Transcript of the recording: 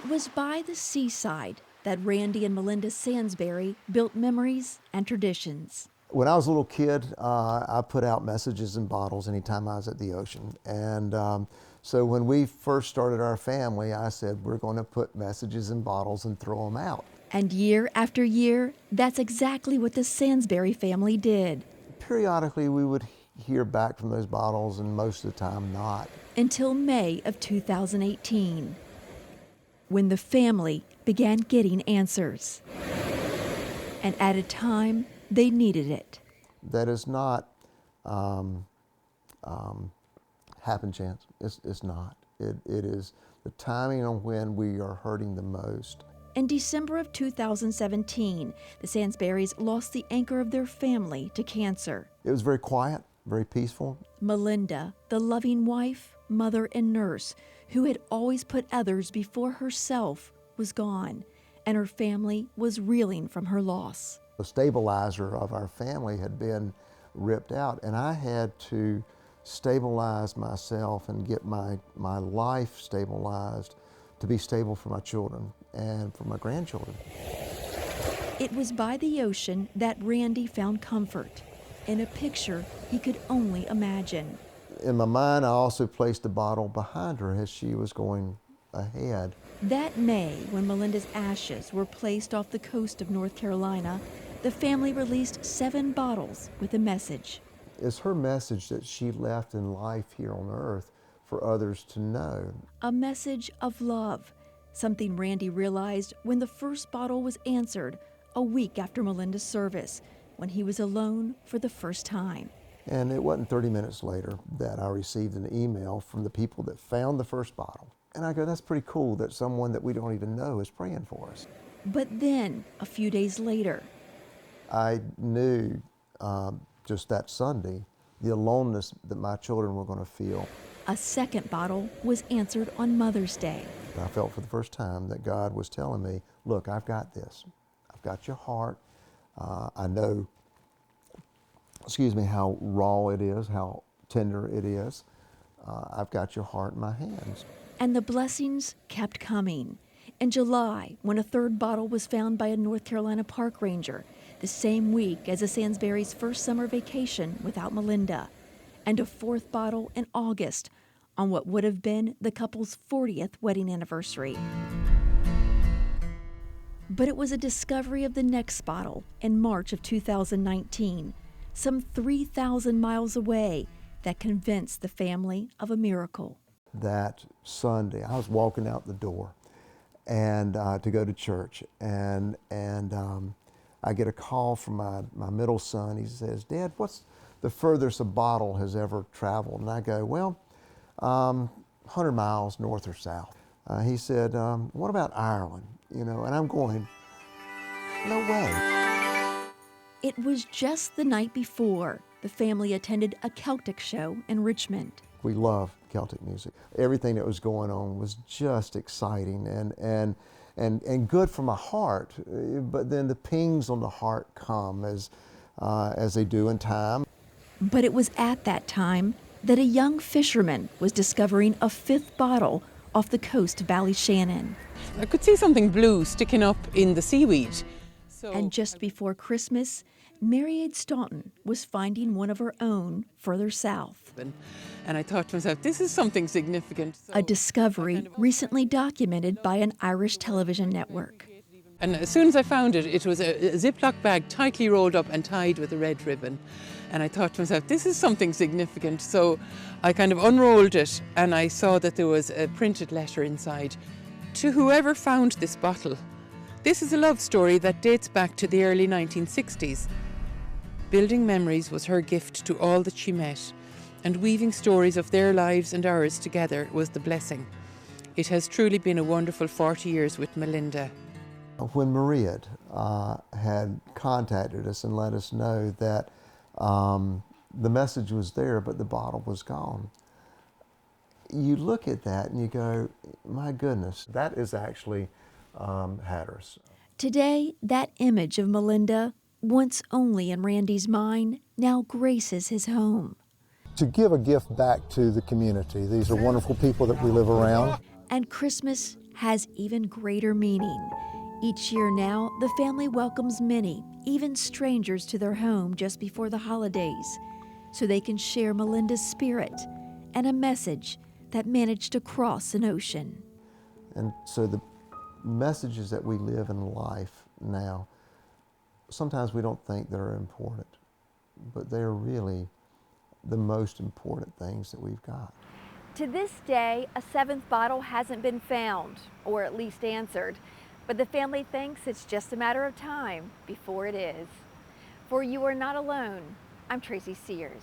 It was by the seaside that Randy and Melinda Sansbury built memories and traditions. When I was a little kid, I put out messages in bottles anytime I was at the ocean. And so when we first started our family, I said, we're going to put messages in bottles and throw them out. And year after year, that's exactly what the Sansbury family did. Periodically, we would hear back from those bottles, and most of the time not. Until May of 2018, when the family began getting answers. And at a time they needed it. That is not happen chance. It's not. It is the timing on when we are hurting the most. In December of 2017, the Sansburys lost the anchor of their family to cancer. It was very quiet, very peaceful. Melinda, the loving wife, mother, and nurse, who had always put others before herself, was gone, and her family was reeling from her loss. The stabilizer of our family had been ripped out, and I had to stabilize myself and get my life stabilized to be stable for my children and for my grandchildren. It was by the ocean that Randy found comfort in a picture he could only imagine. In my mind, I also placed a bottle behind her as she was going ahead. That May, when Melinda's ashes were placed off the coast of North Carolina, the family released 7 bottles with a message. It's her message that she left in life here on earth for others to know. A message of love, something Randy realized when the first bottle was answered a week after Melinda's service, when he was alone for the first time. And it wasn't 30 minutes later that I received an email from the people that found the first bottle. And I go, that's pretty cool that someone that we don't even know is praying for us. But then, a few days later, I knew just that Sunday the aloneness that my children were going to feel. a second bottle was answered on Mother's Day. I felt for the first time that God was telling me, look, I've got this. I've got your heart. I know, how raw it is, how tender it is. I've got your heart in my hands. And the blessings kept coming. In July, when a third bottle was found by a North Carolina park ranger, the same week as the Sansbury's first summer vacation without Melinda, and a fourth bottle in August on what would have been the couple's 40th wedding anniversary. But it was a discovery of the next bottle in March of 2019, some 3,000 miles away, that convinced the family of a miracle. That Sunday, I was walking out the door and to go to church, and I get a call from my middle son. He says, Dad, what's the furthest a bottle has ever traveled? And I go, well, 100 miles north or south. He said, what about Ireland? And I'm going, no way. It was just the night before the family attended a Celtic show in Richmond. We love Celtic music. Everything that was going on was just exciting and good for my heart. But then the pings on the heart come as they do in time. But it was at that time that a young fisherman was discovering a fifth bottle off the coast of Ballyshannon. I could see something blue sticking up in the seaweed. And just before Christmas, Mary Staunton was finding one of her own further south. And I thought to myself, this is something significant. A discovery recently documented by an Irish television network. And as soon as I found it, it was a Ziploc bag tightly rolled up and tied with a red ribbon. And I thought to myself, this is something significant. So I kind of unrolled it and I saw that there was a printed letter inside. To whoever found this bottle, this is a love story that dates back to the early 1960s. Building memories was her gift to all that she met, and weaving stories of their lives and ours together was the blessing. It has truly been a wonderful 40 years with Melinda. When Maria had contacted us and let us know that the message was there, but the bottle was gone, you look at that and you go, my goodness, that is actually Hatteras. Today, that image of Melinda, once only in Randy's mind, now graces his home. To give a gift back to the community. These are wonderful people that we live around. And Christmas has even greater meaning. Each year now, the family welcomes many, even strangers, to their home just before the holidays, so they can share Melinda's spirit and a message that managed to cross an ocean. And so the messages that we live in life now, sometimes we don't think they're important, but they're really the most important things that we've got. To this day, a seventh bottle hasn't been found, or at least answered, but the family thinks it's just a matter of time before it is. For You Are Not Alone, I'm Tracy Sears.